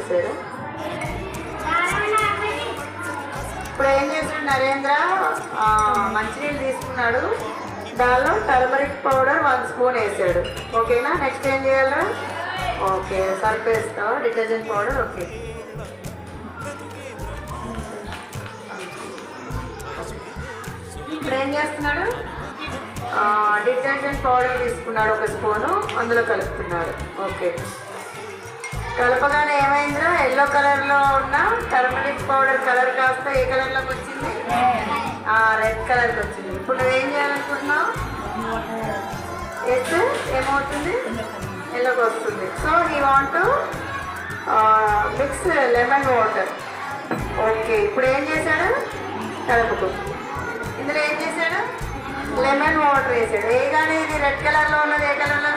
వేసాడు. ఇప్పుడు ఏం చేశాడు నరేంద్ర, మంచినీళ్ళు తీసుకున్నాడు, దానిలో టర్మరిక్ పౌడర్ 1 స్పూన్ వేసాడు. ఓకేనా? నెక్స్ట్ ఏం చేయాలి? ఓకే, సర్ఫ్ వేస్తావా, డిటర్జెంట్ పౌడర్. ఓకే, ఇప్పుడు ఏం చేస్తున్నాడు? డిటర్జెంట్ పౌడర్ తీసుకున్నాడు 1 స్పూను, అందులో కలుపుతున్నాడు. ఓకే, కలపగానే ఏమైందిరా, ఎల్లో కలర్లో ఉన్న టర్మరిక్ పౌడర్ కలర్ కాస్త ఏ కలర్లోకి వచ్చింది? రెడ్ కలర్కి వచ్చింది. ఇప్పుడు నువ్వేం చేయాలనుకుంటున్నావు? వేస్తే ఏమవుతుంది? ఎల్లోకి వస్తుంది. So he want to mix lemon water. Okay, ఇప్పుడు ఏం చేశాడు? కలుపుకు ఇందులో ఏం చేశాడు? లెమన్ వాటర్ వేసాడు. వేయగానే ఇది రెడ్ కలర్లో ఉన్నది ఏ కలర్లో